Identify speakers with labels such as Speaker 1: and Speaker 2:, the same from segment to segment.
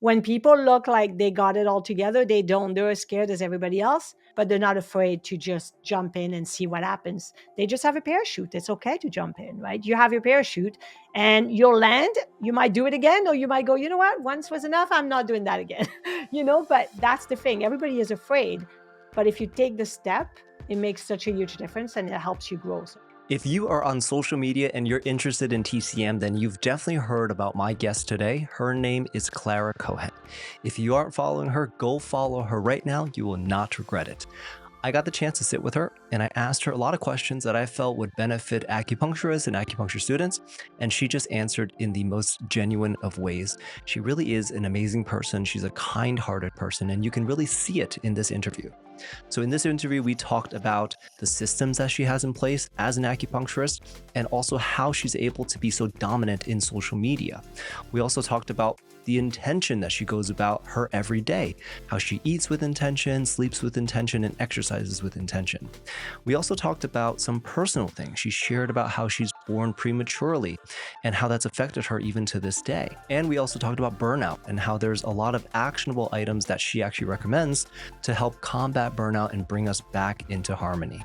Speaker 1: when people look like they got it all together, they don't. They're as scared as everybody else, but they're not afraid to just jump in and see what happens. They just have a parachute. It's okay to jump in, right? You have your parachute and you'll land. You might do it again, or you might go, you know what? Once was enough. I'm not doing that again. But that's the thing. Everybody is afraid. But if you take the step, it makes such a huge difference and it helps you grow.
Speaker 2: If you are on social media and you're interested in TCM, then you've definitely heard about my guest today. Her name is Clara Cohen. If you aren't following her, go follow her right now. You will not regret it. I got the chance to sit with her and I asked her a lot of questions that I felt would benefit acupuncturists and acupuncture students, and she just answered in the most genuine of ways. She really is an amazing person. She's a kind-hearted person, and you can really see it in this interview. So in this interview, we talked about the systems that she has in place as an acupuncturist and also how she's able to be so dominant in social media. We also talked about the intention that she goes about her every day, how she eats with intention, sleeps with intention, and exercises with intention. We also talked about some personal things. She shared about how she's born prematurely and how that's affected her even to this day. And we also talked about burnout and how there's a lot of actionable items that she actually recommends to help combat burnout and bring us back into harmony.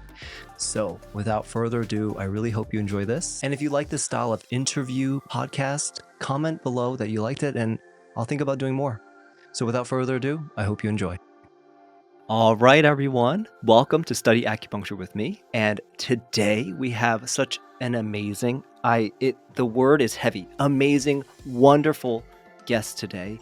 Speaker 2: So without further ado, I really hope you enjoy this. And if you like this style of interview podcast, comment below that you liked it and I'll think about doing more. So without further ado, I hope you enjoy. All right, everyone. Welcome to Study Acupuncture with me. And today we have such an amazing, the word is heavy, amazing, wonderful guest today.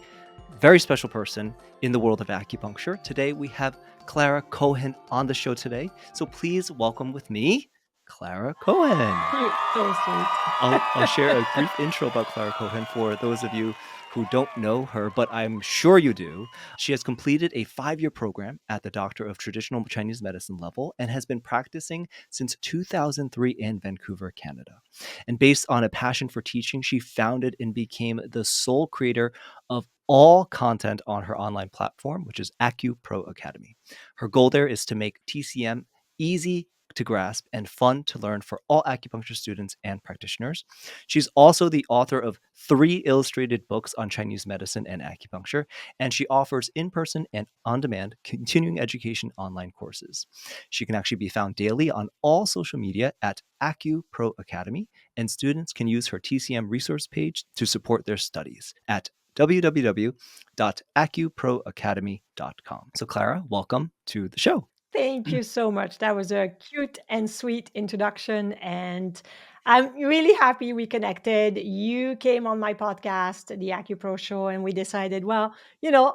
Speaker 2: Very special person in the world of acupuncture. Today we have Clara Cohen on the show today. So please welcome with me, Clara Cohen.
Speaker 1: You're so sweet.
Speaker 2: I'll share a brief intro about Clara Cohen for those of you who don't know her, but I'm sure you do. She has completed a 5-year program at the Doctor of Traditional Chinese Medicine level and has been practicing since 2003 in Vancouver, Canada. And based on a passion for teaching, she founded and became the sole creator of all content on her online platform, which is AcuPro Academy. Her goal there is to make TCM easy to grasp and fun to learn for all acupuncture students and practitioners. She's also the author of 3 illustrated books on Chinese medicine and acupuncture, and she offers in-person and on-demand continuing education online courses. She can actually be found daily on all social media at AcuPro Academy, and students can use her TCM resource page to support their studies at www.acuproacademy.com. So Clara, welcome to the show.
Speaker 1: Thank you so much. That was a cute and sweet introduction. And I'm really happy we connected. You came on my podcast, the AcuPro Show, and we decided, well,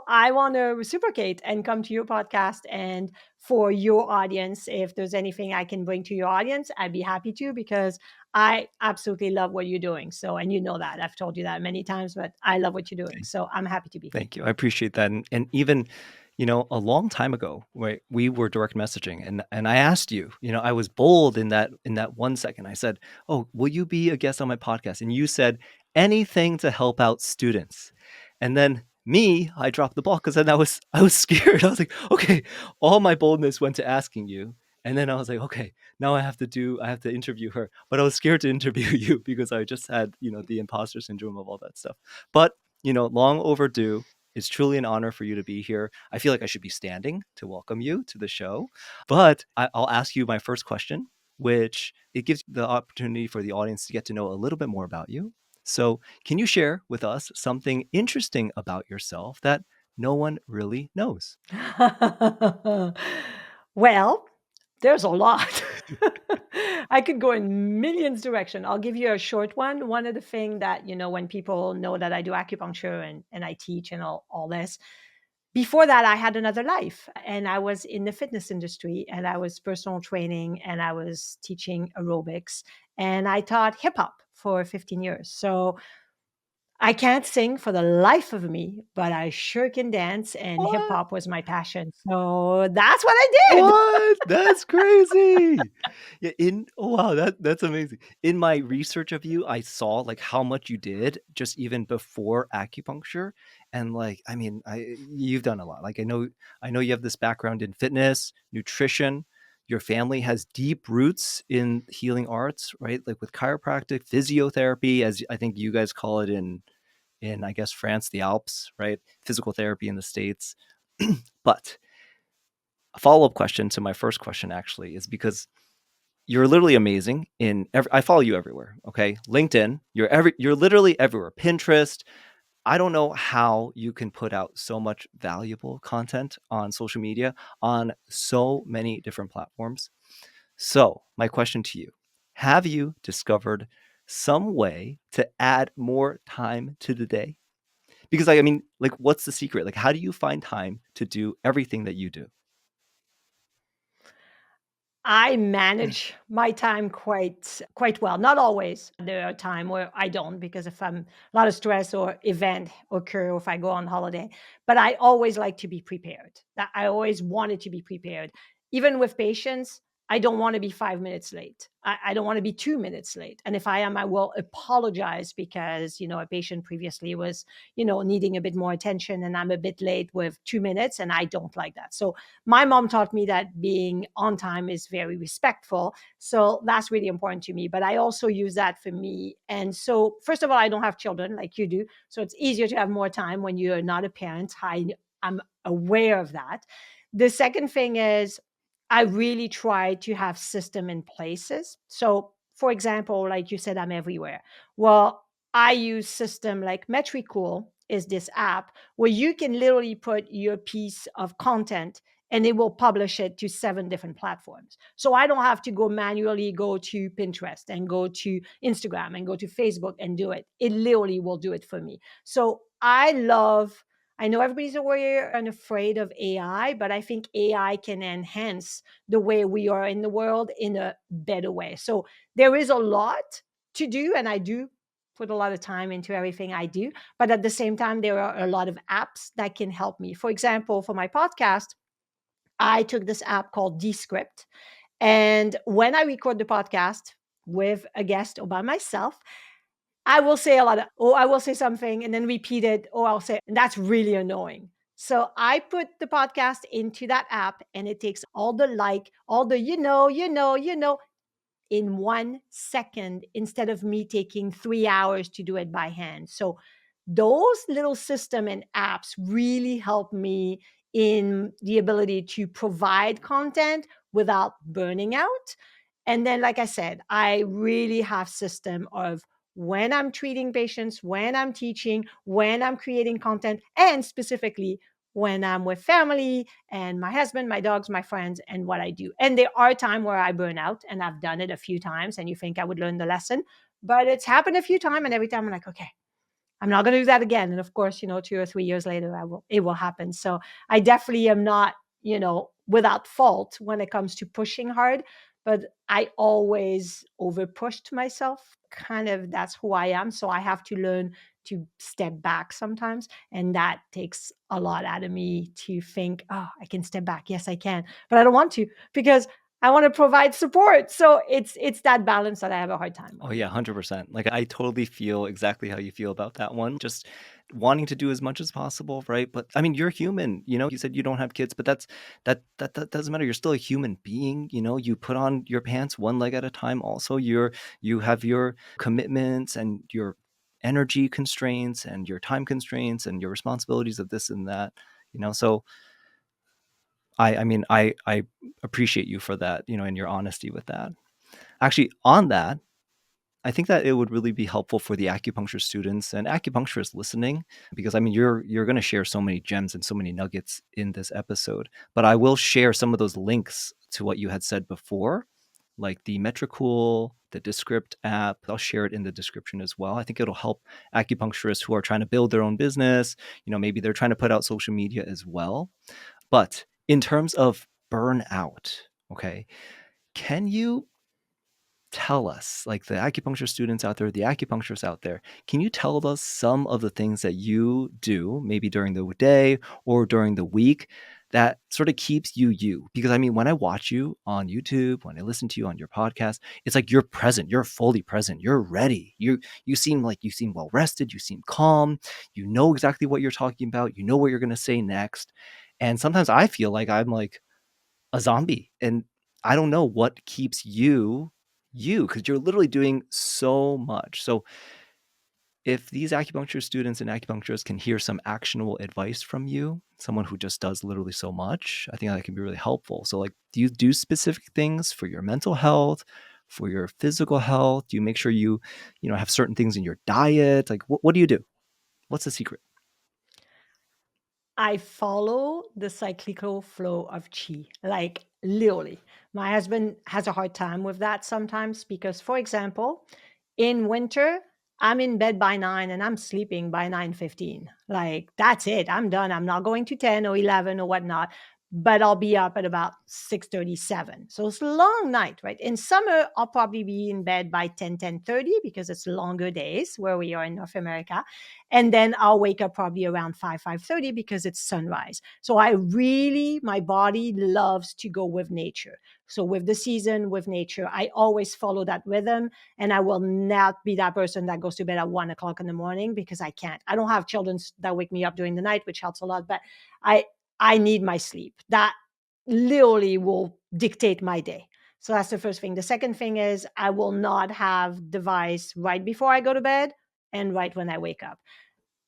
Speaker 1: I want to reciprocate and come to your podcast. And for your audience, if there's anything I can bring to your audience, I'd be happy to, because I absolutely love what you're doing. So, and you know that. I've told you that many times, but I love what you're doing. So I'm happy to be here.
Speaker 2: Thank you. I appreciate that. And even, a long time ago, we were direct messaging and I asked you, I was bold in that 1 second. I said, "Oh, will you be a guest on my podcast?" And you said, "Anything to help out students." And then I dropped the ball because then I was scared. I was like, okay, all my boldness went to asking you. And then I was like, okay, now I have to interview her. But I was scared to interview you because I just had, the imposter syndrome of all that stuff. But, long overdue. It's truly an honor for you to be here. I feel like I should be standing to welcome you to the show. But I'll ask you my first question, which it gives the opportunity for the audience to get to know a little bit more about you. So can you share with us something interesting about yourself that no one really knows?
Speaker 1: Well, there's a lot. I could go in millions direction. I'll give you a short one. One of the things that, when people know that I do acupuncture and I teach and all this, before that, I had another life and I was in the fitness industry and I was personal training and I was teaching aerobics and I taught hip hop for 15 years. So I can't sing for the life of me, but I sure can dance, and hip
Speaker 2: What?
Speaker 1: hop was my passion. So that's what I did.
Speaker 2: What? That's crazy. Yeah, wow, that's amazing. In my research of you, I saw like how much you did just even before acupuncture. And like, I mean, you've done a lot. Like I know you have this background in fitness, nutrition. Your family has deep roots in healing arts, right? Like with chiropractic, physiotherapy, as I think you guys call it in in, I guess, France, the Alps, right? Physical therapy in the States. But a follow-up question to my first question actually is because you're literally amazing I follow you everywhere. Okay. LinkedIn, you're literally everywhere. Pinterest. I don't know how you can put out so much valuable content on social media on so many different platforms. So, my question to you, have you discovered some way to add more time to the day? Because I mean, like, what's the secret? Like, how do you find time to do everything that you do?
Speaker 1: I manage my time quite well. Not always. There are time where I don't because if I'm a lot of stress or event occur or if I go on holiday, but I always like to be prepared. That I always wanted to be prepared. Even with patients, I don't want to be 5 minutes late. I don't want to be 2 minutes late. And if I am, I will apologize because, a patient previously was, needing a bit more attention and I'm a bit late with 2 minutes and I don't like that. So my mom taught me that being on time is very respectful. So that's really important to me. But I also use that for me. And so, first of all, I don't have children like you do. So it's easier to have more time when you're not a parent. I'm aware of that. The second thing is, I really try to have system in places. So, for example, like you said, I'm everywhere. Well, I use system like Metricool is this app where you can literally put your piece of content and it will publish it to 7 different platforms. So I don't have to go manually go to Pinterest and go to Instagram and go to Facebook and do it. It literally will do it for me. So I know everybody's aware and afraid of AI, but I think AI can enhance the way we are in the world in a better way. So there is a lot to do, and I do put a lot of time into everything I do. But at the same time, there are a lot of apps that can help me. For example, for my podcast, I took this app called Descript. And when I record the podcast with a guest or by myself, I will say a lot of, oh, I will say something and then repeat it, or I'll say, and that's really annoying. So I put the podcast into that app and it takes all the all the, in 1 second instead of me taking 3 hours to do it by hand. So those little system and apps really help me in the ability to provide content without burning out. And then, like I said, I really have system of when I'm treating patients, when I'm teaching, when I'm creating content, and specifically when I'm with family and my husband, my dogs, my friends, and what I do. And there are times where I burn out, and I've done it a few times, and you think I would learn the lesson, but it's happened a few times, and every time I'm like, okay, I'm not going to do that again. And of course, 2 or 3 years later, it will happen. So I definitely am not, without fault when it comes to pushing hard, but I always over pushed myself. Kind of that's who I am. So I have to learn to step back sometimes. And that takes a lot out of me to think, oh, I can step back. Yes, I can. But I don't want to because I want to provide support. So it's that balance that I have a hard time
Speaker 2: Oh
Speaker 1: with.
Speaker 2: yeah, 100%. Like I totally feel exactly how you feel about that one. Just wanting to do as much as possible, right? But I mean, you're human, you said you don't have kids, but that doesn't matter. You're still a human being, you put on your pants one leg at a time. Also, you have your commitments and your energy constraints and your time constraints and your responsibilities of this and that, So I mean, I appreciate you for that, and your honesty with that. Actually, on that, I think that it would really be helpful for the acupuncture students and acupuncturists listening, because I mean you're going to share so many gems and so many nuggets in this episode. But I will share some of those links to what you had said before, like the Metricool, the Descript app. I'll share it in the description as well. I think it'll help acupuncturists who are trying to build their own business. Maybe they're trying to put out social media as well. But in terms of burnout, okay, can you tell us, like the acupuncture students out there, the acupuncturists out there, can you tell us some of the things that you do, maybe during the day or during the week, that sort of keeps you? Because I mean, when I watch you on YouTube, when I listen to you on your podcast, it's like you're present, you're fully present, you're ready. You seem well rested, you seem calm, you know exactly what you're talking about, you know what you're going to say next. And sometimes I feel like I'm like a zombie, and I don't know what keeps you because you're literally doing so much. So If these acupuncture students and acupuncturists can hear some actionable advice from you, someone who just does literally so much, I think that can be really helpful. So, like, do you do specific things for your mental health, for your physical health? Do you make sure you have certain things in your diet? Like, what do you do? What's the secret?
Speaker 1: I follow the cyclical flow of chi, like literally. My husband has a hard time with that sometimes because, for example, in winter, I'm in bed by 9 and I'm sleeping by 9:15. Like that's it. I'm done. I'm not going to 10 or 11 or whatnot, but I'll be up at about 6:37. So it's a long night, right? In summer, I'll probably be in bed by 10:30 because it's longer days where we are in North America, and then I'll wake up probably around 5:30 because it's sunrise. So I really, my body loves to go with nature. So with the season, with nature, I always follow that rhythm, and I will not be that person that goes to bed at 1 o'clock in the morning because I can't. I don't have children that wake me up during the night, which helps a lot, but I I need my sleep. That literally will dictate my day. So that's the first thing. The second thing is I will not have device right before I go to bed and right when I wake up.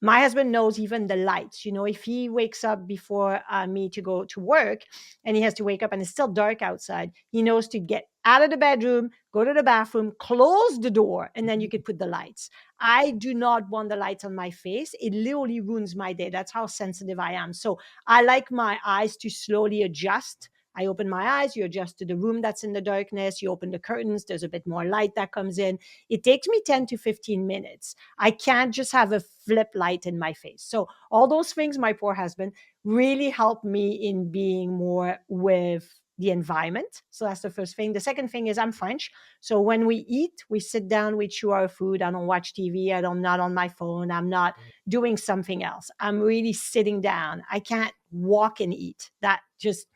Speaker 1: My husband knows even the lights. If he wakes up before me to go to work and he has to wake up and it's still dark outside, he knows to get out of the bedroom, go to the bathroom, close the door, and then you could put the lights. I do not want the lights on my face. It literally ruins my day. That's how sensitive I am. So I like my eyes to slowly adjust. I open my eyes, you adjust to the room that's in the darkness, you open the curtains, there's a bit more light that comes in. It takes me 10 to 15 minutes. I can't just have a flip light in my face. So all those things, my poor husband, really helped me in being more with the environment. So that's the first thing. The second thing is I'm French. So when we eat, we sit down, we chew our food. I don't watch TV. I'm not on my phone. I'm not doing something else. I'm really sitting down. I can't walk and eat. That just,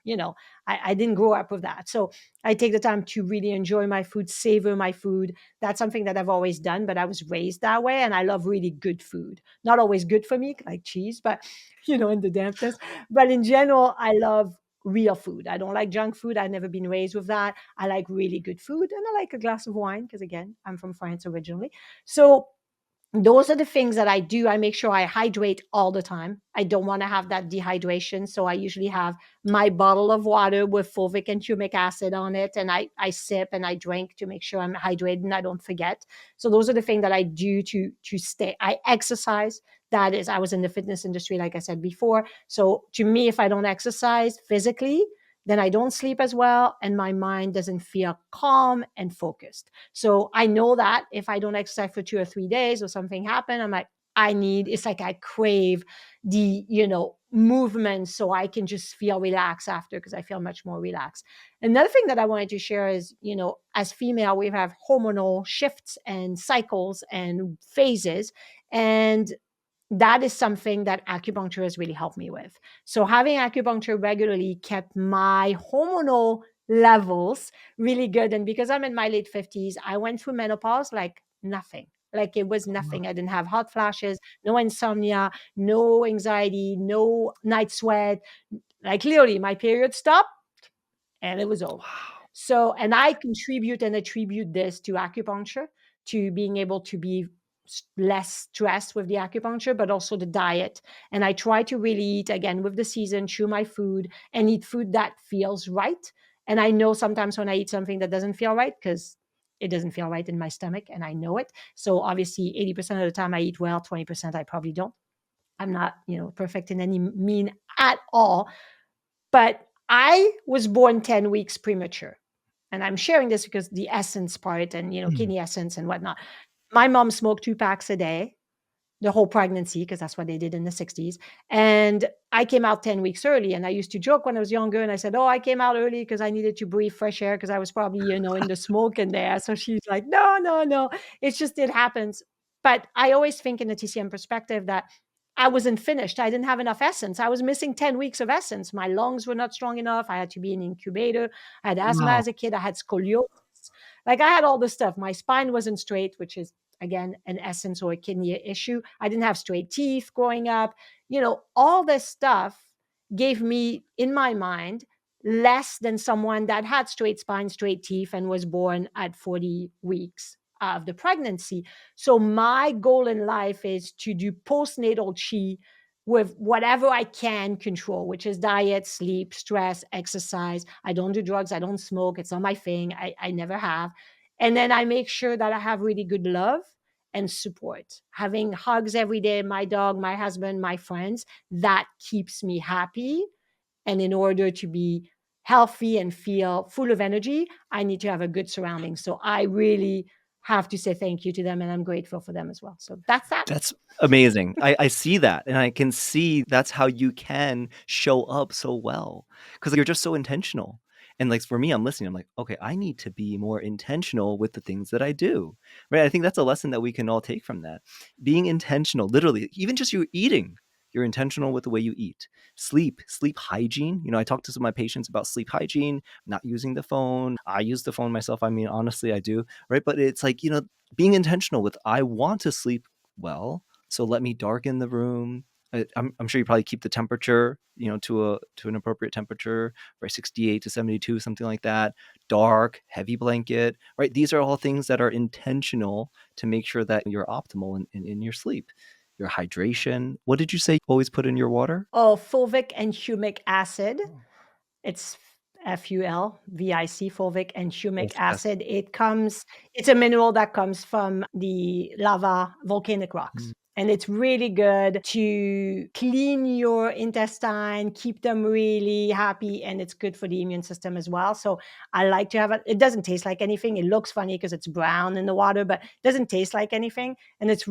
Speaker 1: I didn't grow up with that. So I take the time to really enjoy my food, savor my food. That's something that I've always done, but I was raised that way. And I love really good food. Not always good for me, like cheese, but in the dampness. But in general, I love real food. I don't like junk food. I've never been raised with that. I like really good food and I like a glass of wine because, again, I'm from France originally. So those are the things that I do. I make sure I hydrate all the time. I don't want to have that dehydration. So I usually have my bottle of water with fulvic and humic acid on it. And I sip and I drink to make sure I'm hydrated and I don't forget. So those are the things that I do to stay. I exercise. That is, I was in the fitness industry, like I said before. So to me, if I don't exercise physically, then I don't sleep as well. And my mind doesn't feel calm and focused. So I know that if I don't exercise for 2 or 3 days or something happened, I'm like, it's like I crave the, movement so I can just feel relaxed after because I feel much more relaxed. Another thing that I wanted to share is, as female, we have hormonal shifts and cycles and phases. And that is something that acupuncture has really helped me with. So having acupuncture regularly kept my hormonal levels really good. And because I'm in my late 50s, I went through menopause like nothing. Like it was nothing. I didn't have hot flashes, no insomnia, no anxiety, no night sweat. Like literally, my period stopped and it was over.
Speaker 2: Wow.
Speaker 1: So, and I contribute and attribute this to acupuncture, to being able to be less stressed with the acupuncture, but also the diet. And I try to really eat again with the season, chew my food and eat food that feels right. And I know sometimes when I eat something that doesn't feel right, because it doesn't feel right in my stomach and I know it. So obviously 80% of the time I eat well, 20% I probably don't. I'm not, perfect in any mean at all. But I was born 10 weeks premature. And I'm sharing this because the essence part and,
Speaker 2: Mm.
Speaker 1: kidney essence and whatnot. My mom smoked 2 packs a day the whole pregnancy because that's what they did in the 60s. And I came out 10 weeks early. And I used to joke when I was younger and I said, oh, I came out early because I needed to breathe fresh air because I was probably, in the smoke in there. So she's like, no, no, no. It's just, it happens. But I always think in the TCM perspective that I wasn't finished. I didn't have enough essence. I was missing 10 weeks of essence. My lungs were not strong enough. I had to be in an incubator. I had asthma
Speaker 2: Wow.
Speaker 1: as a kid. I had scoliosis. Like I had all this stuff. My spine wasn't straight, which is again an essence or a kidney issue. I didn't have straight teeth growing up. All this stuff gave me in my mind less than someone that had straight spine, straight teeth, and was born at 40 weeks of the pregnancy. So my goal in life is to do postnatal chi with whatever I can control, which is diet, sleep, stress, exercise. I don't do drugs. I don't smoke. It's not my thing. I never have. And then I make sure that I have really good love and support. Having hugs every day, my dog, my husband, my friends, that keeps me happy. And in order to be healthy and feel full of energy, I need to have a good surrounding. So I really have to say thank you to them, and I'm grateful for them as well. So that's that.
Speaker 2: That's amazing. I see that, and I can see that's how you can show up so well because you're just so intentional. And, like, for me, I'm listening, I'm like, "Okay, I need to be more intentional with the things that I do." Right? I think that's a lesson that we can all take from that. Being intentional, literally, even just you eating, you're intentional with the way you eat. Sleep hygiene. I talk to some of my patients about sleep hygiene, not using the phone. I use the phone myself, I mean, honestly, I do, right? But it's like, being intentional with, I want to sleep well, so let me darken the room. I'm sure you probably keep the temperature, to an appropriate temperature, right? 68 to 72, something like that. Dark, heavy blanket, right? These are all things that are intentional to make sure that you're optimal in your sleep. Your hydration. What did you say you always put in your water?
Speaker 1: Oh, fulvic and humic acid. It's FULVIC, fulvic and humic
Speaker 2: Yes, yes.
Speaker 1: acid. It's a mineral that comes from the lava volcanic
Speaker 2: Mm.
Speaker 1: rocks. And it's really good to clean your intestine, keep them really happy, and it's good for the immune system as well. So I like to have it. It doesn't taste like anything. It looks funny because it's brown in the water, but it doesn't taste like anything. And it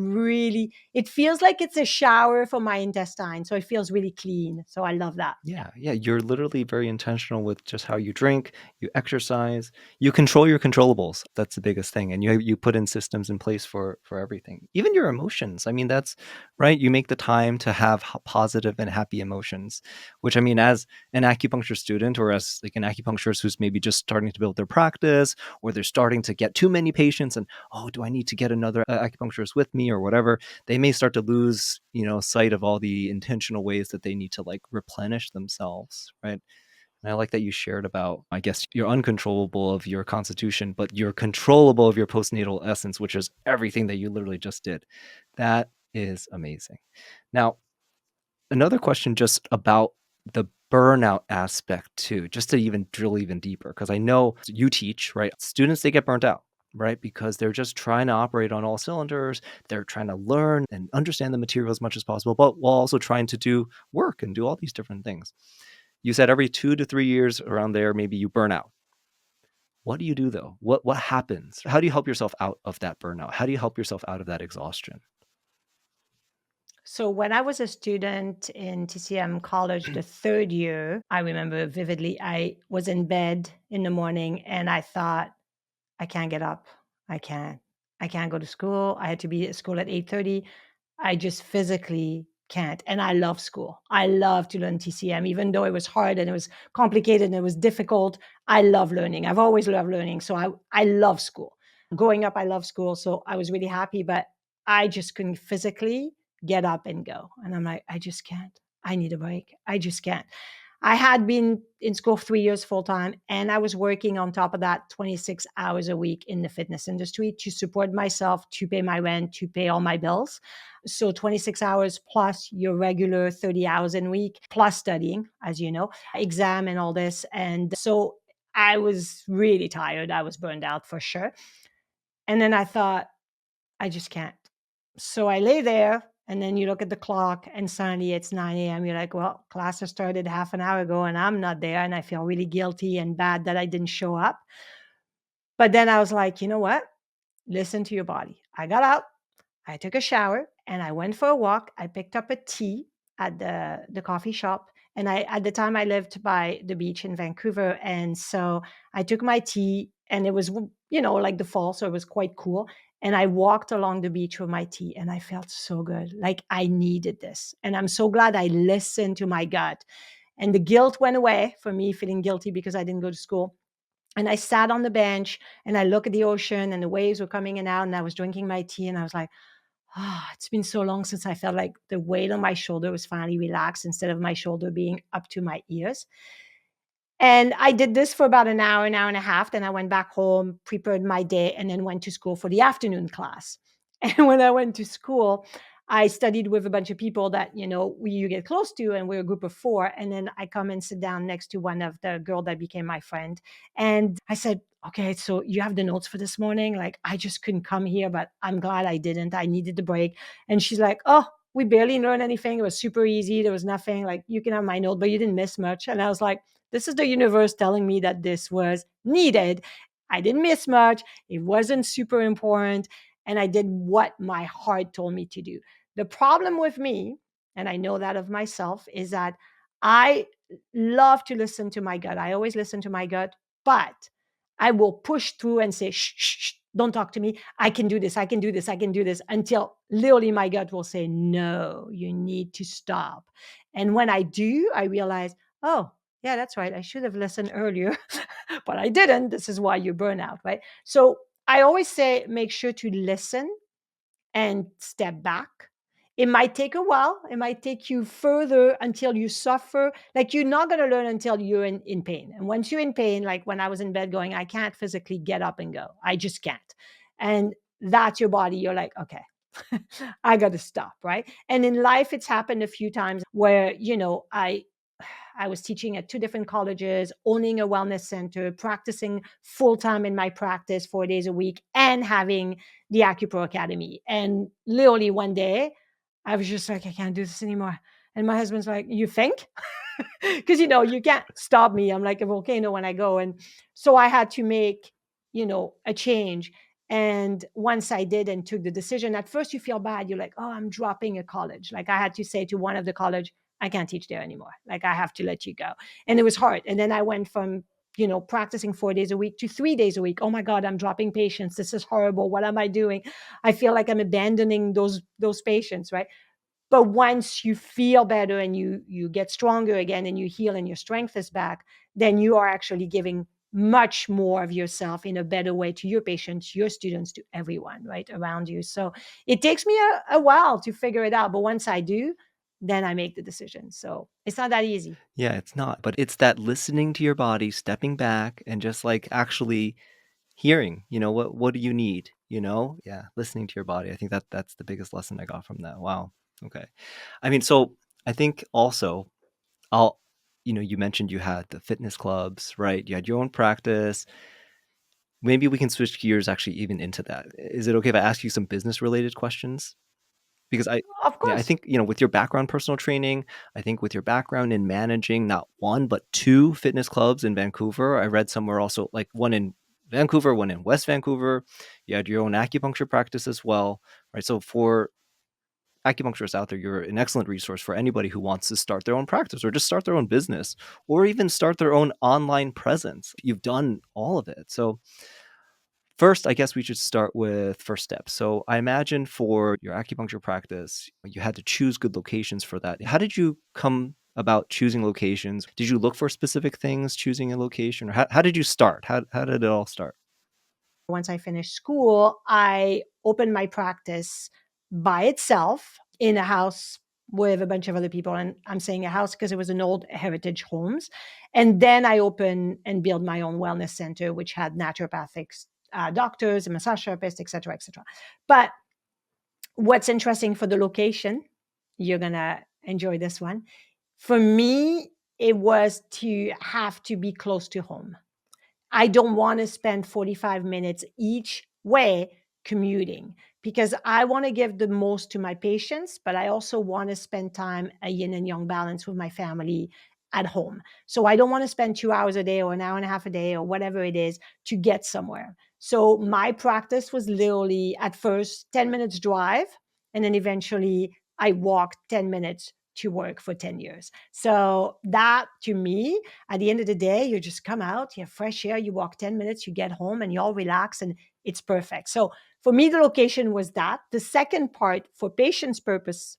Speaker 1: feels like it's a shower for my intestine. So it feels really clean. So I love that. Yeah.
Speaker 2: Yeah, you're literally very intentional with just how you drink, you exercise, you control your controllables. That's the biggest thing, and you put in systems in place for everything, even your emotions. I mean, that's right. You make the time to have positive and happy emotions, which, I mean, as an acupuncture student or as like an acupuncturist who's maybe just starting to build their practice, or they're starting to get too many patients, and oh, do I need to get another acupuncturist with me or whatever? They may start to lose, sight of all the intentional ways that they need to like replenish themselves, right? And I like that you shared about, I guess, you're uncontrollable of your constitution, but you're controllable of your postnatal essence, which is everything that you literally just did. That is amazing. Now, another question just about the burnout aspect too, just to even drill even deeper, because I know you teach, right? Students, they get burnt out, right? Because they're just trying to operate on all cylinders. They're trying to learn and understand the material as much as possible, but while also trying to do work and do all these different things. You said every 2 to 3 years around there, maybe you burn out. What do you do though? What happens? How do you help yourself out of that burnout? How do you help yourself out of that exhaustion?
Speaker 1: So when I was a student in TCM college, the third year, I remember vividly, I was in bed in the morning and I thought, I can't get up. I can't. I can't go to school. I had to be at school at 8:30. I just physically can't. And I love school. I love to learn TCM, even though it was hard and it was complicated and it was difficult. I love learning. I've always loved learning. So I love school. Growing up, I love school. So I was really happy, but I just couldn't physically get up and go. And I'm like, I just can't. I need a break. I just can't. I had been in school 3 years full time, and I was working on top of that 26 hours a week in the fitness industry to support myself, to pay my rent, to pay all my bills. So 26 hours plus your regular 30 hours in a week, plus studying, as you know, exam and all this. And so I was really tired. I was burned out for sure. And then I thought, I just can't. So I lay there, and then you look at the clock, and suddenly it's 9 a.m. You're like, well, class has started half an hour ago, and I'm not there. And I feel really guilty and bad that I didn't show up. But then I was like, you know what? Listen to your body. I got out, I took a shower, and I went for a walk. I picked up a tea at the coffee shop. And at the time I lived by the beach in Vancouver. And so I took my tea, and it was, like the fall. So it was quite cool. And I walked along the beach with my tea, and I felt so good. Like I needed this. And I'm so glad I listened to my gut. And the guilt went away for me, feeling guilty because I didn't go to school. And I sat on the bench and I look at the ocean, and the waves were coming in and out, and I was drinking my tea, and I was like, it's been so long since I felt like the weight on my shoulder was finally relaxed instead of my shoulder being up to my ears. And I did this for about an hour and a half. Then I went back home, prepared my day, and then went to school for the afternoon class. And when I went to school, I studied with a bunch of people that, you get close to, and we're a group of four. And then I come and sit down next to one of the girl that became my friend. And I said, okay, so you have the notes for this morning? Like, I just couldn't come here, but I'm glad I didn't. I needed the break. And she's like, oh, we barely learned anything. It was super easy. There was nothing. Like, you can have my note, but you didn't miss much. And I was like, this is the universe telling me that this was needed. I didn't miss much. It wasn't super important. And I did what my heart told me to do. The problem with me, and I know that of myself, is that I love to listen to my gut. I always listen to my gut, but I will push through and say, shh, shh, shh, don't talk to me. I can do this. I can do this. I can do this, until literally my gut will say, no, you need to stop. And when I do, I realize, oh, yeah, that's right. I should have listened earlier, but I didn't. This is why you burn out, right? So I always say, make sure to listen and step back. It might take a while. It might take you further until you suffer. Like, you're not going to learn until you're in pain. And once you're in pain, like when I was in bed going, I can't physically get up and go. I just can't. And that's your body. You're like, okay, I got to stop. Right. And in life, it's happened a few times where, I was teaching at two different colleges, owning a wellness center, practicing full time in my practice 4 days a week, and having the AcuPro Academy. And literally one day, I was just like, I can't do this anymore. And my husband's like, you think? Because, you can't stop me. I'm like a volcano when I go. And so I had to make, a change. And once I did and took the decision, at first you feel bad. You're like, oh, I'm dropping a college. Like, I had to say to one of the college, I can't teach there anymore. Like, I have to let you go. And it was hard. And then I went from, practicing 4 days a week to 3 days a week. Oh my God, I'm dropping patients. This is horrible. What am I doing? I feel like I'm abandoning those patients, right? But once you feel better and you get stronger again and you heal and your strength is back, then you are actually giving much more of yourself in a better way to your patients, your students, to everyone right around you. So it takes me a while to figure it out, but once I do, then I make the decision. So it's not that easy.
Speaker 2: Yeah, it's not, but it's that listening to your body, stepping back, and just like actually hearing, what do you need, Yeah, listening to your body. I think that's the biggest lesson I got from that. Wow. Okay. I mean, so I think also I'll you mentioned you had the fitness clubs, right? You had your own practice. Maybe we can switch gears actually even into that. Is it okay if I ask you some business related questions? Because
Speaker 1: Of
Speaker 2: yeah, I
Speaker 1: course.
Speaker 2: think, with your background personal training, I think with your background in managing not one, but two fitness clubs in Vancouver, I read somewhere also like one in Vancouver, one in West Vancouver. You had your own acupuncture practice as well, right? So for acupuncturists out there, you're an excellent resource for anybody who wants to start their own practice or just start their own business or even start their own online presence. You've done all of it. So first, I guess we should start with first steps. So I imagine for your acupuncture practice, you had to choose good locations for that. How did you come about choosing locations? Did you look for specific things, choosing a location? Or how did you start? How did it all start?
Speaker 1: Once I finished school, I opened my practice by itself in a house with a bunch of other people. And I'm saying a house because it was an old heritage homes. And then I opened and built my own wellness center, which had naturopathic doctors and massage therapists, et cetera, et cetera. But what's interesting for the location, you're going to enjoy this one. For me, it was to have to be close to home. I don't want to spend 45 minutes each way commuting because I want to give the most to my patients, but I also want to spend time, a yin and yang balance with my family at home. So I don't want to spend 2 hours a day or an hour and a half a day or whatever it is to get somewhere. So my practice was literally at first 10 minutes drive, and then eventually I walked 10 minutes to work for 10 years. So that to me, at the end of the day, you just come out, you have fresh air, you walk 10 minutes, you get home and you all relax and it's perfect. So for me, the location was that. The second part, for patients' purpose,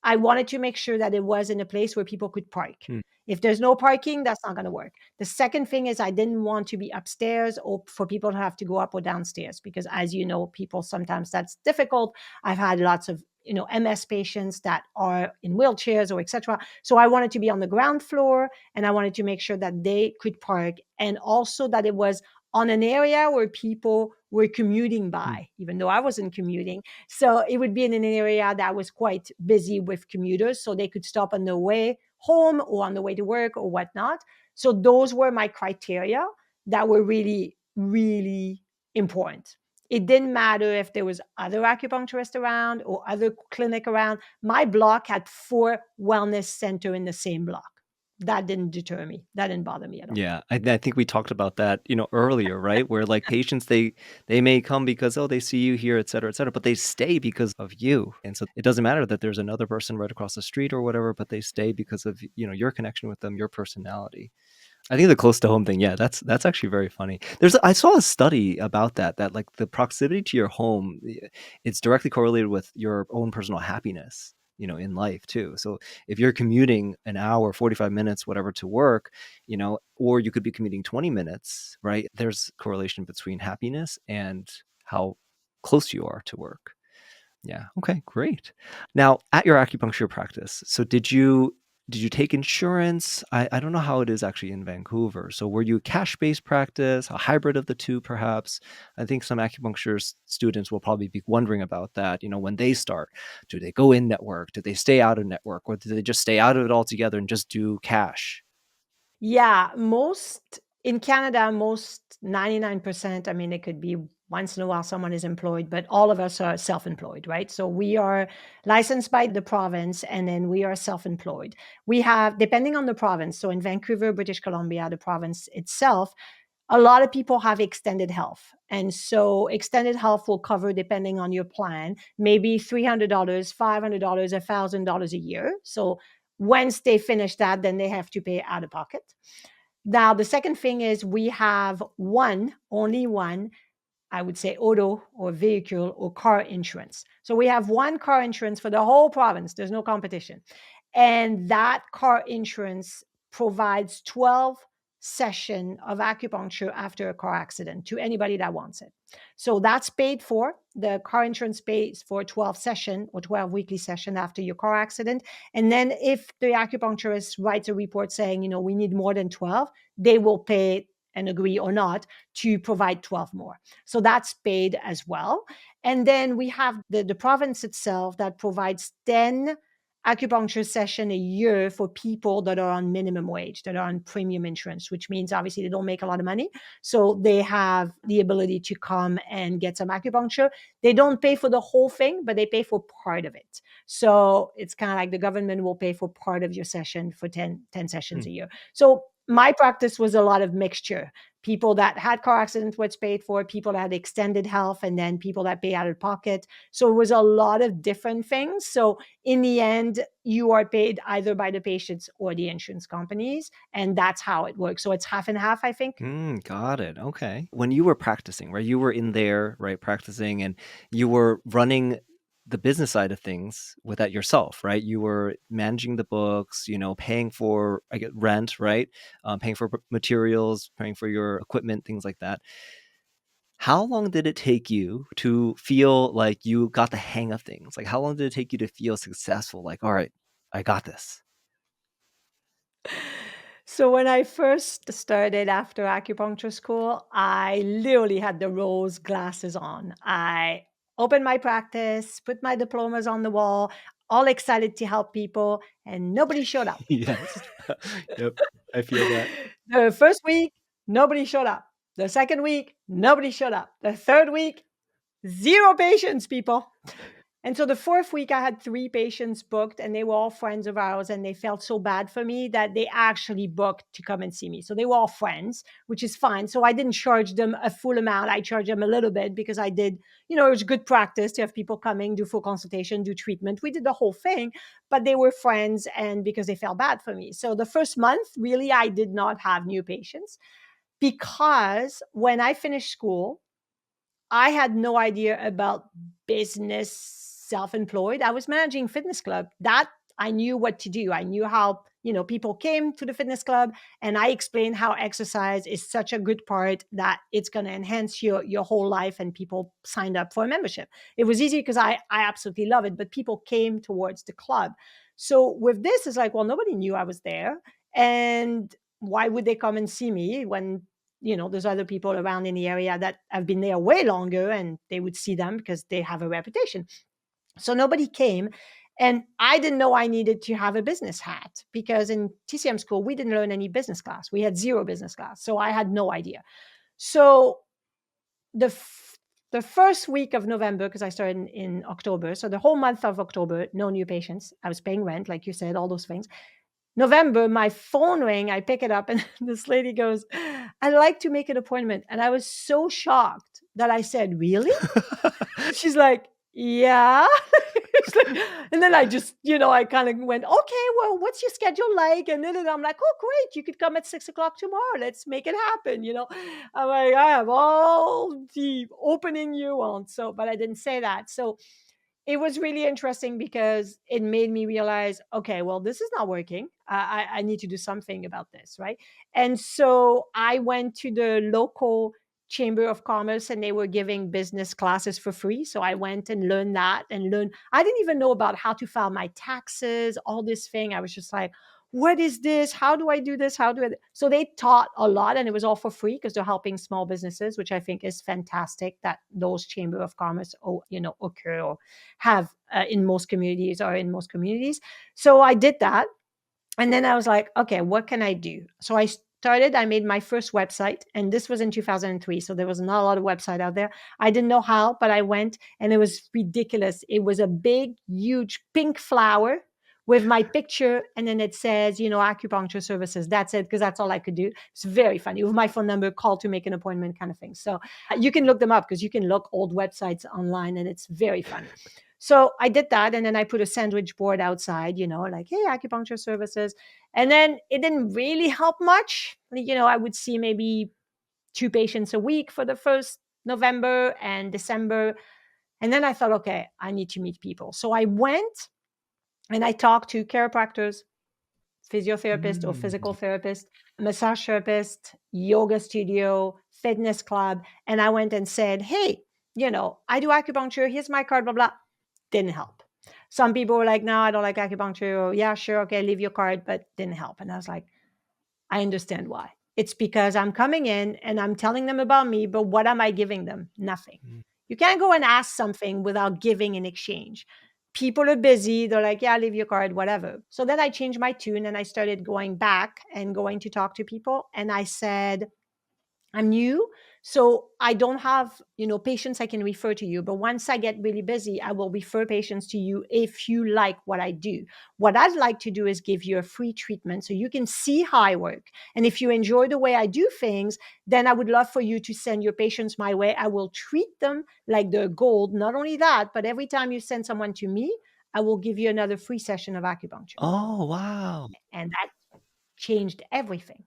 Speaker 1: I wanted to make sure that it was in a place where people could park.
Speaker 2: Hmm.
Speaker 1: If there's no parking, that's not going to work. The second thing is I didn't want to be upstairs or for people to have to go up or downstairs because, as you know, people sometimes that's difficult. I've had lots of MS patients that are in wheelchairs or etc. So I wanted to be on the ground floor, and I wanted to make sure that they could park, and also that it was on an area where people were commuting
Speaker 2: Mm.
Speaker 1: by, even though I wasn't commuting. So it would be in an area that was quite busy with commuters, so they could stop on their way home or on the way to work or whatnot. So those were my criteria that were really, really important. It didn't matter if there was other acupuncturists around or other clinic around. My block had 4 wellness center in the same block. That didn't deter me. That didn't bother me at all.
Speaker 2: Yeah, I think we talked about that, earlier, right? Where like patients, they may come because, oh, they see you here, et cetera, but they stay because of you. And so it doesn't matter that there's another person right across the street or whatever, but they stay because of, your connection with them, your personality. I think the close to home thing, yeah, that's actually very funny. I saw a study about that like the proximity to your home, it's directly correlated with your own personal happiness, in life too. So if you're commuting an hour, 45 minutes, whatever to work, or you could be commuting 20 minutes, right? There's correlation between happiness and how close you are to work. Yeah. Okay, great. Now, at your acupuncture practice, so did you take insurance? I don't know how it is actually in Vancouver. So were you a cash-based practice, a hybrid of the two perhaps? I think some acupuncture students will probably be wondering about that, when they start. Do they go in network? Do they stay out of network? Or do they just stay out of it altogether and just do cash?
Speaker 1: Yeah, most in Canada, most 99%, I mean, it could be once in a while someone is employed, but all of us are self-employed, right? So we are licensed by the province, and then we are self-employed. We have, depending on the province, so in Vancouver, British Columbia, the province itself, a lot of people have extended health. And so extended health will cover, depending on your plan, maybe $300, $500, $1,000 a year. So once they finish that, then they have to pay out of pocket. Now, the second thing is we have only one, I would say, auto or vehicle or car insurance. So we have one car insurance for the whole province. There's no competition. And that car insurance provides 12 session of acupuncture after a car accident to anybody that wants it. So that's paid for. The car insurance pays for 12 session or 12 weekly session after your car accident. And then if the acupuncturist writes a report saying, we need more than 12, they will pay and agree or not to provide 12 more. So that's paid as well. And then we have the province itself that provides 10 acupuncture session a year for people that are on minimum wage, that are on premium insurance, which means obviously they don't make a lot of money. So they have the ability to come and get some acupuncture. They don't pay for the whole thing, but they pay for part of it. So it's kind of like the government will pay for part of your session for 10 sessions
Speaker 2: Hmm.
Speaker 1: a year. So my practice was a lot of mixture. People that had car accidents was paid for, people that had extended health, and then people that pay out of pocket. So it was a lot of different things. So in the end, you are paid either by the patients or the insurance companies, and that's how it works. So it's half and half, I think.
Speaker 2: Got it. Okay. When you were practicing, right? You were in there, right, practicing, and you were running the business side of things with that yourself, right? You were managing the books, paying for, I get rent, right? Paying for materials, paying for your equipment, things like that. How long did it take you to feel like you got the hang of things? Like, how long did it take you to feel successful? Like, all right, I got this.
Speaker 1: So when I first started after acupuncture school, I literally had the rose glasses on. I opened my practice, put my diplomas on the wall, all excited to help people, and nobody showed up.
Speaker 2: Yes. Yep. I feel that.
Speaker 1: The first week, nobody showed up. The second week, nobody showed up. The third week, zero patients, people. And so the fourth week, I had 3 patients booked, and they were all friends of ours, and they felt so bad for me that they actually booked to come and see me. So they were all friends, which is fine. So I didn't charge them a full amount. I charged them a little bit because I did, it was good practice to have people coming, do full consultation, do treatment. We did the whole thing, but they were friends and because they felt bad for me. So the first month, really, I did not have new patients because when I finished school, I had no idea about business, self-employed. I was managing fitness club. That I knew what to do. I knew how people came to the fitness club, and I explained how exercise is such a good part that it's going to enhance your whole life, and people signed up for a membership. It was easy because I absolutely love it, but people came towards the club. So with this, it's like, well, nobody knew I was there, and why would they come and see me when there's other people around in the area that have been there way longer, and they would see them because they have a reputation. So nobody came. And I didn't know I needed to have a business hat, because in TCM school, we didn't learn any business class. We had zero business class. So I had no idea. So the the first week of November, because I started in October, so the whole month of October, no new patients. I was paying rent, like you said, all those things. November, my phone rang. I pick it up, and this lady goes, "I'd like to make an appointment." And I was so shocked that I said, "Really?" She's like, "Yeah." It's like, and then I just, I kind of went, "Okay, well, what's your schedule like?" And then I'm like, "Oh, great. You could come at 6 o'clock tomorrow. Let's make it happen." I'm like, I have all the opening you want. So, but I didn't say that. So it was really interesting because it made me realize, okay, well, this is not working. I need to do something about this, right? And so I went to the local chamber of commerce, and they were giving business classes for free. So I went and learned that, and learned. I didn't even know about how to file my taxes, all this thing. I was just like, what is this? How do I do this? How do I? So they taught a lot, and it was all for free because they're helping small businesses, which I think is fantastic that those chamber of commerce, occur or have in most communities, or in most communities. So I did that. And then I was like, okay, what can I do? So I made my first website, and this was in 2003. So there was not a lot of website out there. I didn't know how, but I went, and it was ridiculous. It was a big, huge pink flower with my picture. And then it says, acupuncture services. That's it. Because that's all I could do. It's very funny with my phone number, call to make an appointment kind of thing. So you can look them up, because you can look old websites online, and it's very funny. So I did that, and then I put a sandwich board outside, like, hey, acupuncture services. And then it didn't really help much. I would see maybe 2 patients a week for the first November and December. And then I thought, okay, I need to meet people. So I went and I talked to chiropractors, physiotherapist or physical
Speaker 2: Mm.
Speaker 1: therapist, massage therapist, yoga studio, fitness club. And I went and said, hey, I do acupuncture. Here's my card, blah, blah. Didn't help. Some people were like, no, I don't like acupuncture. Or, yeah, sure. Okay, leave your card, but didn't help. And I was like, I understand why. It's because I'm coming in and I'm telling them about me, but what am I giving them? Nothing.
Speaker 2: Mm.
Speaker 1: You can't go and ask something without giving in exchange. People are busy. They're like, yeah, leave your card, whatever. So then I changed my tune, and I started going back and going to talk to people. And I said, I'm new, so I don't have, patients I can refer to you. But once I get really busy, I will refer patients to you if you like what I do. What I'd like to do is give you a free treatment so you can see how I work. And if you enjoy the way I do things, then I would love for you to send your patients my way. I will treat them like they're gold. Not only that, but every time you send someone to me, I will give you another free session of acupuncture.
Speaker 2: Oh, wow.
Speaker 1: And that changed everything,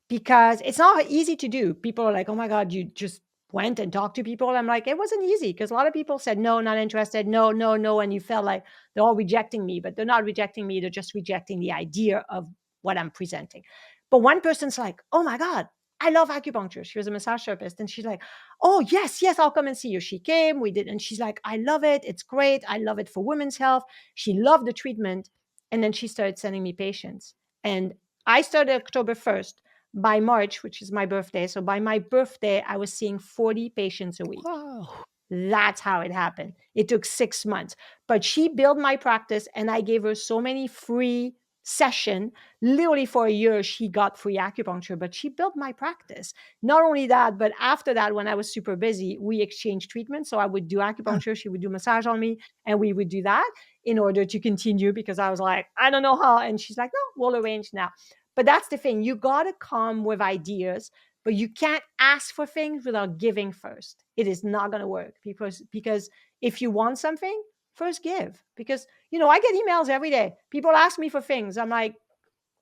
Speaker 1: because it's not easy to do. People are like, oh my God, you just went and talked to people. I'm like, it wasn't easy, because a lot of people said, no, not interested. No, no, no. And you felt like they're all rejecting me, but they're not rejecting me. They're just rejecting the idea of what I'm presenting. But one person's like, oh my God, I love acupuncture. She was a massage therapist. And she's like, oh, yes, yes, I'll come and see you. She came, we did. And she's like, I love it. It's great. I love it for women's health. She loved the treatment. And then she started sending me patients. And I started October 1st. By March, which is my birthday, so by my birthday, I was seeing 40 patients a week.
Speaker 2: Wow.
Speaker 1: That's how it happened. It took 6 months, but she built my practice, and I gave her so many free session. Literally for a year, she got free acupuncture, but she built my practice. Not only that, but after that, when I was super busy, we exchanged treatments. So I would do
Speaker 2: Huh.
Speaker 1: acupuncture, she would do massage on me, and we would do that in order to continue, because I was like, I don't know how. And she's like, no, we'll arrange now. But that's the thing. You got to come with ideas, but you can't ask for things without giving first. It is not going to work, because if you want something, first give. Because I get emails every day. People ask me for things. I'm like,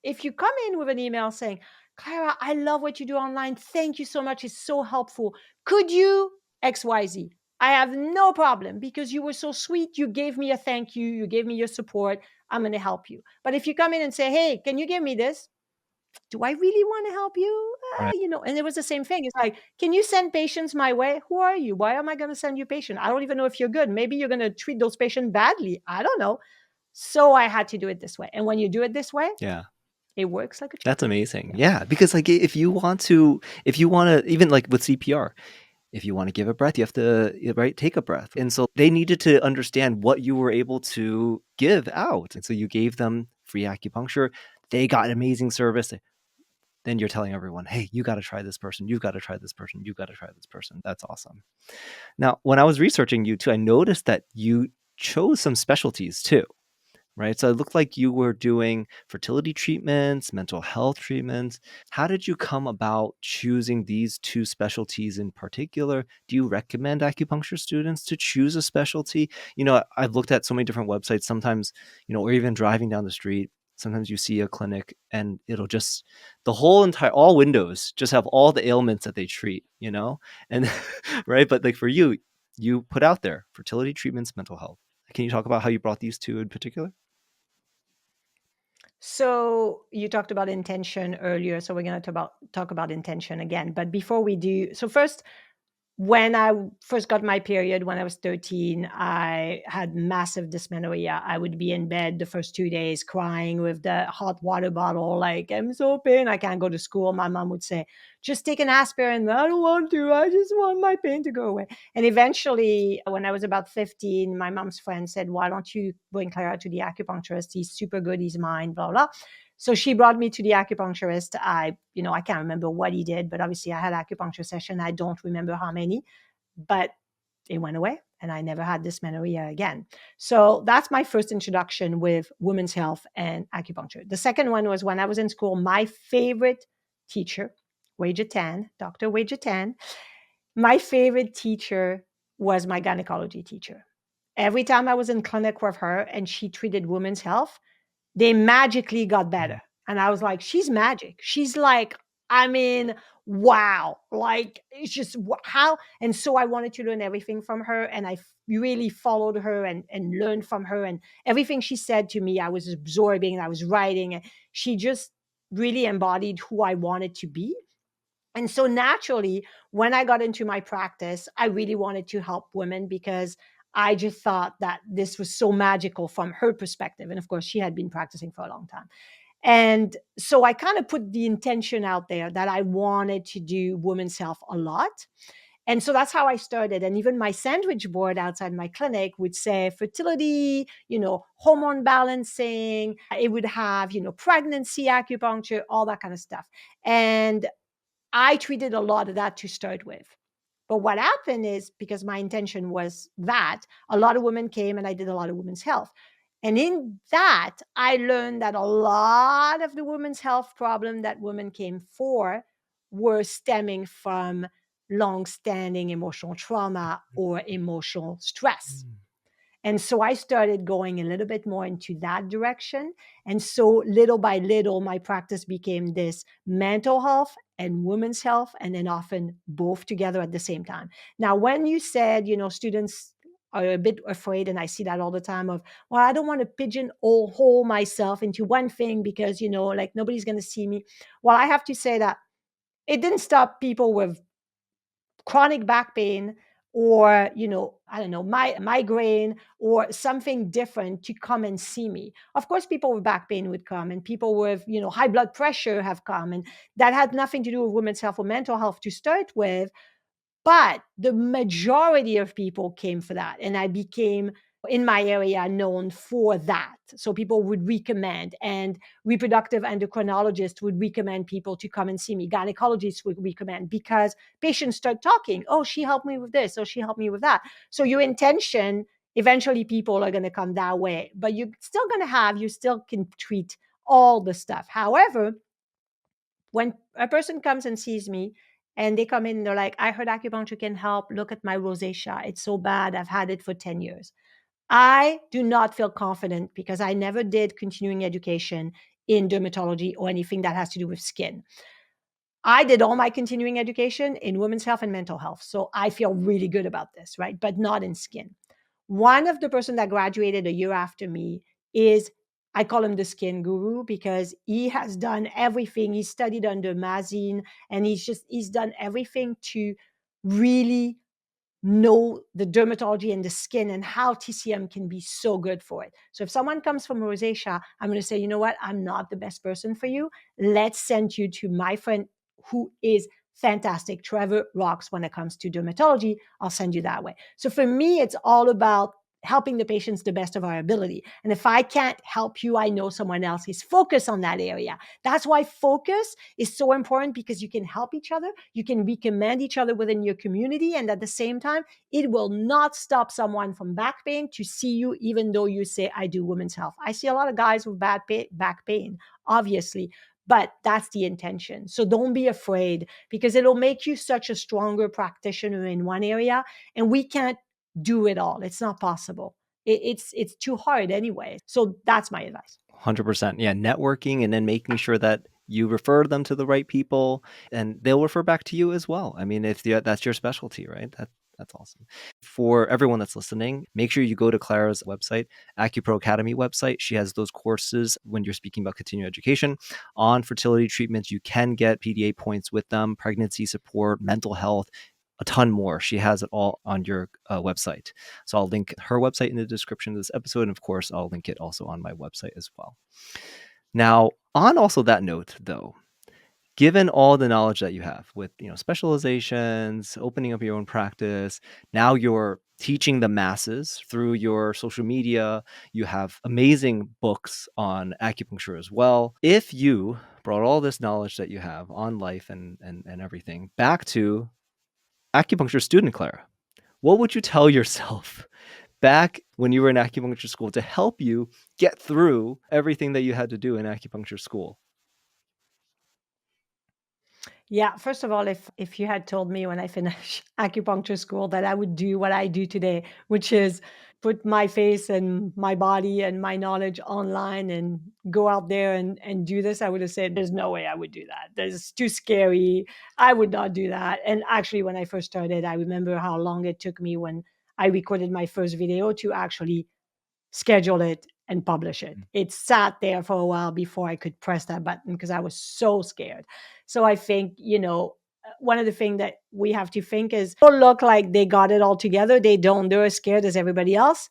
Speaker 1: if you come in with an email saying, Clara, I love what you do online. Thank you so much. It's so helpful. Could you XYZ? I have no problem, because you were so sweet. You gave me a thank you. You gave me your support. I'm going to help you. But if you come in and say, hey, can you give me this? Do I really want to help you?
Speaker 2: Right.
Speaker 1: And it was the same thing. It's like, can you send patients my way? Who are you? Why am I going to send you patient? I don't even know if you're good. Maybe you're going to treat those patients badly. I don't know. So I had to do it this way. And when you do it this way,
Speaker 2: Yeah.
Speaker 1: it works like a
Speaker 2: That's
Speaker 1: charm.
Speaker 2: amazing.
Speaker 1: Yeah.
Speaker 2: Yeah, because like if you want to even like with CPR, if you want to give a breath, you have to, right, take a breath. And so they needed to understand what you were able to give out. And so you gave them free acupuncture. They got amazing service. Then you're telling everyone, hey, you got to try this person. You've got to try this person. You've got to try this person. That's awesome. Now, when I was researching you too, I noticed that you chose some specialties too, right? So it looked like you were doing fertility treatments, mental health treatments. How did you come about choosing these two specialties in particular? Do you recommend acupuncture students to choose a specialty? I've looked at so many different websites sometimes, or even driving down the street. Sometimes you see a clinic and it'll just, all windows just have all the ailments that they treat, and right. But like for you, you put out there fertility treatments, mental health. Can you talk about how you brought these two in particular?
Speaker 1: So you talked about intention earlier. So we're going to talk about intention again. But before we do, so first, when I first got my period when I was 13, I had massive dysmenorrhea. I would be in bed the first 2 days crying with the hot water bottle, like, I'm so pain, I can't go to school. My mom would say, just take an aspirin. I don't want to. I just want my pain to go away. And eventually, when I was about 15, my mom's friend said, why don't you bring Clara to the acupuncturist? He's super good. He's mine, blah, blah. So she brought me to the acupuncturist. I can't remember what he did, but obviously I had acupuncture session. I don't remember how many, but it went away and I never had dysmenorrhea again. So that's my first introduction with women's health and acupuncture. The second one was when I was in school, my favorite teacher, Dr. Wei-Jatan, my favorite teacher was my gynecology teacher. Every time I was in clinic with her and she treated women's health, they magically got better. And I was like, she's magic. She's like, I mean, wow. Like, it's just how. And so I wanted to learn everything from her. And really followed her and learned from her. And everything she said to me, I was absorbing and I was writing. And she just really embodied who I wanted to be. And so naturally, when I got into my practice, I really wanted to help women because I just thought that this was so magical from her perspective. And of course, she had been practicing for a long time. And so I kind of put the intention out there that I wanted to do women's health a lot. And so that's how I started. And even my sandwich board outside my clinic would say fertility, hormone balancing. It would have, pregnancy acupuncture, all that kind of stuff. And I treated a lot of that to start with. But what happened is because my intention was that a lot of women came and I did a lot of women's health. And in that, I learned that a lot of the women's health problem that women came for were stemming from long-standing emotional trauma or emotional stress. And so I started going a little bit more into that direction. And so little by little, my practice became this mental health and women's health, and then often both together at the same time. Now, when you said, students are a bit afraid, and I see that all the time of, well, I don't want to pigeonhole myself into one thing because, like nobody's going to see me. Well, I have to say that it didn't stop people with chronic back pain or I don't know, migraine or something different to come and see me. Of course people with back pain would come and people with high blood pressure have come, and that had nothing to do with women's health or mental health to start with. But the majority of people came for that. And I became, in my area, known for that. So people would recommend, and reproductive endocrinologists would recommend people to come and see me. Gynecologists would recommend because patients start talking. Oh, she helped me with this. Oh, she helped me with that. So your intention, eventually people are going to come that way. But you still can treat all the stuff. However, when a person comes and sees me and they come in and they're like, I heard acupuncture can help. Look at my rosacea. It's so bad. I've had it for 10 years. I do not feel confident because I never did continuing education in dermatology or anything that has to do with skin. I did all my continuing education in women's health and mental health. So I feel really good about this, right? But not in skin. One of the person that graduated a year after me is I call him the skin guru because he has done everything. He studied under Mazin, and he's done everything to really know the dermatology and the skin and how TCM can be so good for it. So if someone comes from rosacea, I'm going to say, you know what? I'm not the best person for you. Let's send you to my friend who is fantastic. Trevor rocks when it comes to dermatology. I'll send you that way. So for me, it's all about helping the patients the best of our ability. And if I can't help you, I know someone else is focused on that area. That's why focus is so important, because you can help each other, you can recommend each other within your community, and at the same time, it will not stop someone from back pain to see you, even though you say, I do women's health. I see a lot of guys with back pain, obviously, but that's the intention. So don't be afraid, because it'll make you such a stronger practitioner in one area, and we can't do it all. It's not possible. It's too hard anyway. So that's my advice.
Speaker 2: 100%. Yeah, networking and then making sure that you refer them to the right people and they'll refer back to you as well. I mean, if that's your specialty, right? That's awesome. For everyone that's listening, make sure you go to Clara's website, AcuPro Academy website. She has those courses when you're speaking about continuing education on fertility treatments. You can get PDA points with them, pregnancy support, mental health, a ton more. She has it all on your website. So I'll link her website in the description of this episode. And of course, I'll link it also on my website as well. Now, on also that note, though, given all the knowledge that you have with, specializations, opening up your own practice, now you're teaching the masses through your social media. You have amazing books on acupuncture as well. If you brought all this knowledge that you have on life and everything back to acupuncture student Clara, what would you tell yourself back when you were in acupuncture school to help you get through everything that you had to do in acupuncture school?
Speaker 1: Yeah, first of all, if you had told me when I finished acupuncture school that I would do what I do today, which is put my face and my body and my knowledge online and go out there and do this, I would have said, there's no way I would do that. That's too scary. I would not do that. And actually, when I first started, I remember how long it took me when I recorded my first video to actually schedule it and publish it. It sat there for a while before I could press that button because I was so scared. So I think, one of the things that we have to think is people look like they got it all together. They don't. They're as scared as everybody else,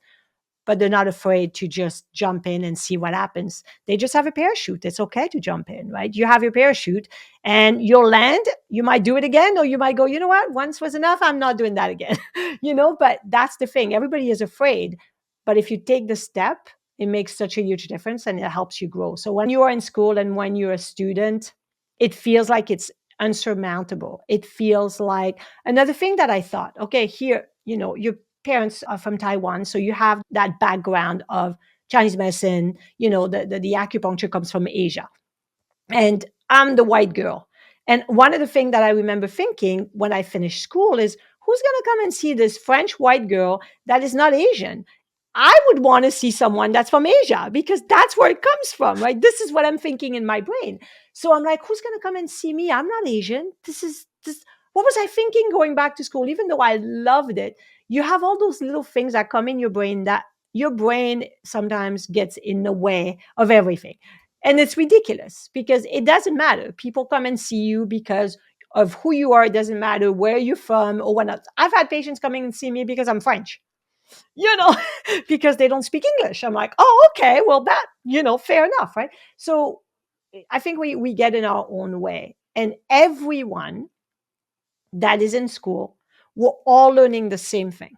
Speaker 1: but they're not afraid to just jump in and see what happens. They just have a parachute. It's okay to jump in, right? You have your parachute and you'll land. You might do it again, or you might go, you know what? Once was enough. I'm not doing that again. But that's the thing. Everybody is afraid. But if you take the step, it makes such a huge difference and it helps you grow. So when you are in school and when you're a student, it feels like it's unsurmountable. It feels like another thing that I thought, okay, here, your parents are from Taiwan, so you have that background of Chinese medicine. The acupuncture comes from Asia, and I'm the white girl. And one of the things that I remember thinking when I finished school is, who's going to come and see this French white girl that is not Asian? I would want to see someone that's from Asia because that's where it comes from, right? This is what I'm thinking in my brain. So I'm like, who's going to come and see me? I'm not Asian. This is this. What was I thinking going back to school? Even though I loved it, you have all those little things that come in your brain that your brain sometimes gets in the way of everything. And it's ridiculous because it doesn't matter. People come and see you because of who you are. It doesn't matter where you're from or whatnot. I've had patients coming and see me because I'm French, you know, because they don't speak English. I'm like, oh, okay, well, that, fair enough, right? So I think we get in our own way. And everyone that is in school, we're all learning the same thing.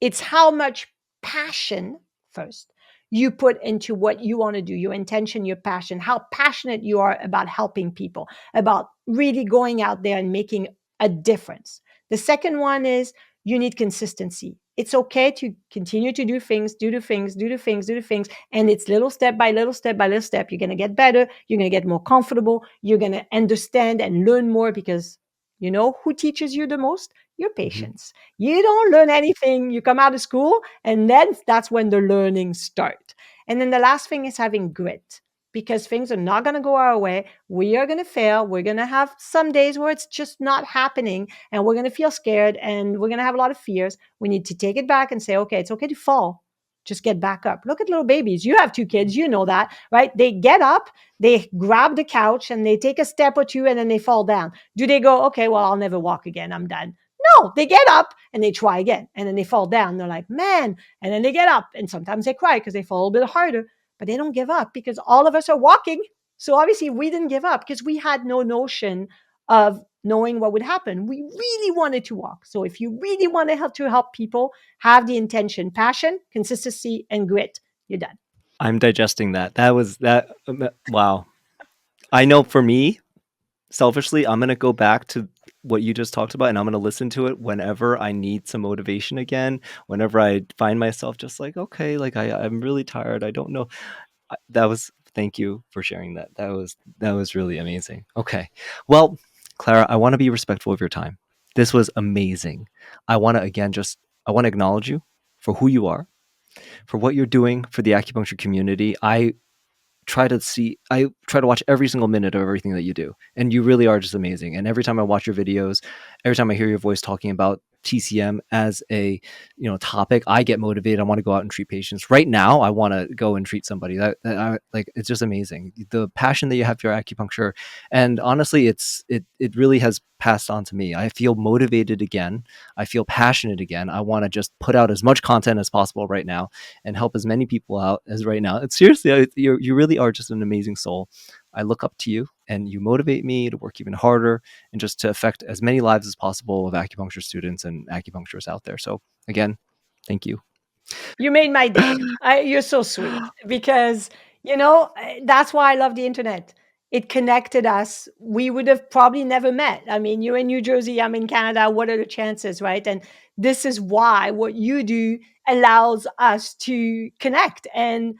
Speaker 1: It's how much passion first you put into what you want to do, your intention, your passion, how passionate you are about helping people, about really going out there and making a difference. The second one is you need consistency. It's okay to continue to do things, do the things, do the things, do the things. And it's little step by little step by little step. You're going to get better. You're going to get more comfortable. You're going to understand and learn more because you know who teaches you the most? Your
Speaker 2: Mhm.
Speaker 1: patients. You don't learn anything. You come out of school, and then that's when the learning start. And then the last thing is having grit because things are not going to go our way. We are going to fail. We're going to have some days where it's just not happening, and we're going to feel scared, and we're going to have a lot of fears. We need to take it back and say, okay, it's okay to fall. just get back up. Look at little babies. You have 2 kids, you know that, right? They get up, they grab the couch and they take a step or two and then they fall down. Do they go, okay, well, I'll never walk again, I'm done? No, they get up and they try again and then they fall down. They're like, man. And then they get up and sometimes they cry because they fall a little bit harder, but they don't give up because all of us are walking. So obviously we didn't give up because we had no notion of knowing what would happen. We really wanted to walk. So if you really want to help people, have the intention, passion, consistency, and grit. You're done.
Speaker 2: I'm digesting that. That was that. Wow. I know for me, selfishly, I'm going to go back to what you just talked about and I'm going to listen to it whenever I need some motivation again, whenever I find myself just like, okay, like I'm really tired. I don't know. Thank you for sharing that. That was really amazing. Okay. Well, Clara, I want to be respectful of your time. This was amazing. I want to acknowledge you for who you are, for what you're doing for the acupuncture community. I try to watch every single minute of everything that you do, and you really are just amazing. And every time I watch your videos, every time I hear your voice talking about TCM as a topic, I get motivated. I want to go out and treat patients. Right now, I want to go and treat somebody. It's just amazing, the passion that you have for acupuncture. And honestly, it really has passed on to me. I feel motivated again. I feel passionate again. I want to just put out as much content as possible right now and help as many people out as right now. It's seriously, you really are just an amazing soul. I look up to you and you motivate me to work even harder and just to affect as many lives as possible of acupuncture students and acupuncturists out there. So again, thank you.
Speaker 1: You made my day. You're so sweet because, that's why I love the internet. It connected us. We would have probably never met. I mean, you're in New Jersey, I'm in Canada. What are the chances, right? And this is why what you do allows us to connect. And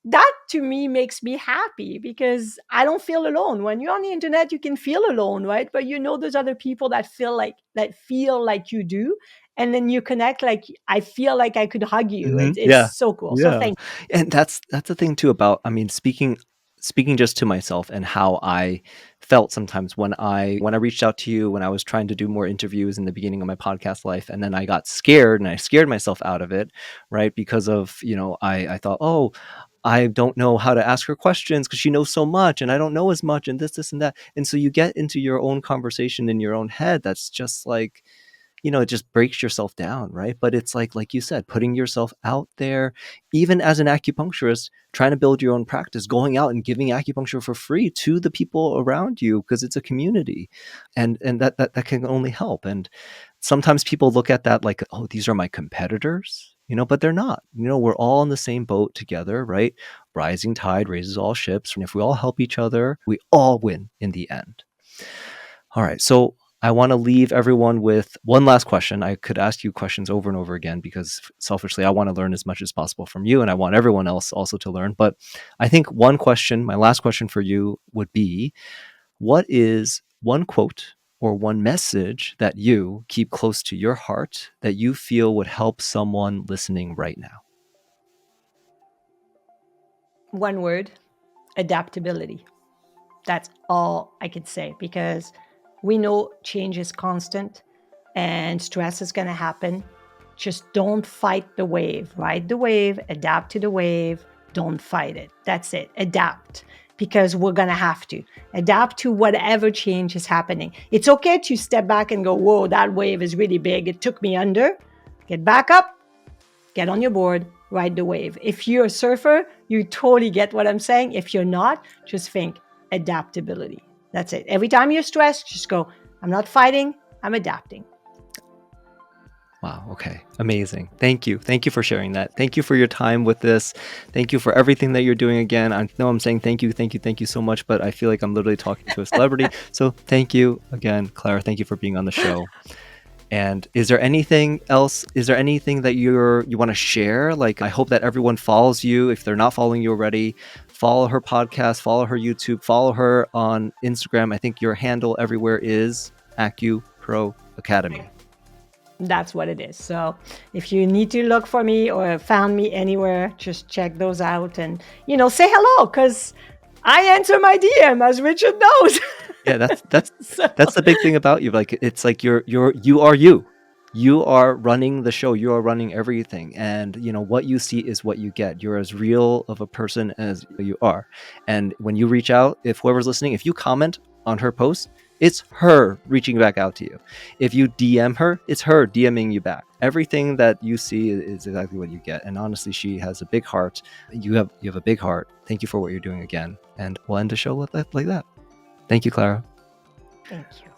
Speaker 1: that to me makes me happy because I don't feel alone. When you're on the internet, you can feel alone, right? But there's other people that feel like you do. And then you connect, like I feel like I could hug you. It's
Speaker 2: Yeah.
Speaker 1: so cool. So
Speaker 2: Yeah.
Speaker 1: thank
Speaker 2: And that's the thing too about, I mean, speaking just to myself and how I felt sometimes when I reached out to you, when I was trying to do more interviews in the beginning of my podcast life, and then I got scared and I scared myself out of it, right? Because of, I thought, oh, I don't know how to ask her questions because she knows so much and I don't know as much and this and that. And so you get into your own conversation in your own head that's just like, it just breaks yourself down, right? But it's like you said, putting yourself out there, even as an acupuncturist, trying to build your own practice, going out and giving acupuncture for free to the people around you because it's a community, and that can only help. And sometimes people look at that like, oh, these are my competitors, but they're not. We're all in the same boat together, right? Rising tide raises all ships, and if we all help each other, we all win in the end. All right, so I want to leave everyone with one last question. I could ask you questions over and over again because selfishly, I want to learn as much as possible from you and I want everyone else also to learn. But I think my last question for you would be, what is one quote or one message that you keep close to your heart that you feel would help someone listening right now?
Speaker 1: one word: adaptability. That's all I could say because we know change is constant and stress is going to happen. Just don't fight the wave. Ride the wave, adapt to the wave. Don't fight it. That's it. Adapt because we're going to have to adapt to whatever change is happening. It's okay to step back and go, whoa, that wave is really big. It took me under. Get back up, get on your board, ride the wave. If you're a surfer, you totally get what I'm saying. If you're not, just think adaptability. That's it. Every time you're stressed, just go, I'm not fighting, I'm adapting.
Speaker 2: Wow. Okay. Amazing. Thank you. Thank you for sharing that. Thank you for your time with this. Thank you for everything that you're doing again. I know I'm saying thank you so much, but I feel like I'm literally talking to a celebrity. So thank you again, Clara. Thank you for being on the show. And is there anything else? Is there anything that you want to share? Like, I hope that everyone follows you. If they're not following you already, follow her podcast, follow her YouTube, follow her on Instagram. I think your handle everywhere is AcuPro Academy.
Speaker 1: That's what it is. So if you need to look for me or found me anywhere, just check those out and, say hello because I answer my DM, as Richard knows.
Speaker 2: Yeah, that's the big thing about you. Like, it's like you are you. You are running the show. You are running everything. And, what you see is what you get. You're as real of a person as you are. And when you reach out, if whoever's listening, if you comment on her post, it's her reaching back out to you. If you DM her, it's her DMing you back. Everything that you see is exactly what you get. And honestly, she has a big heart. You have a big heart. Thank you for what you're doing again. And we'll end the show like that. Thank you, Clara.
Speaker 1: Thank you.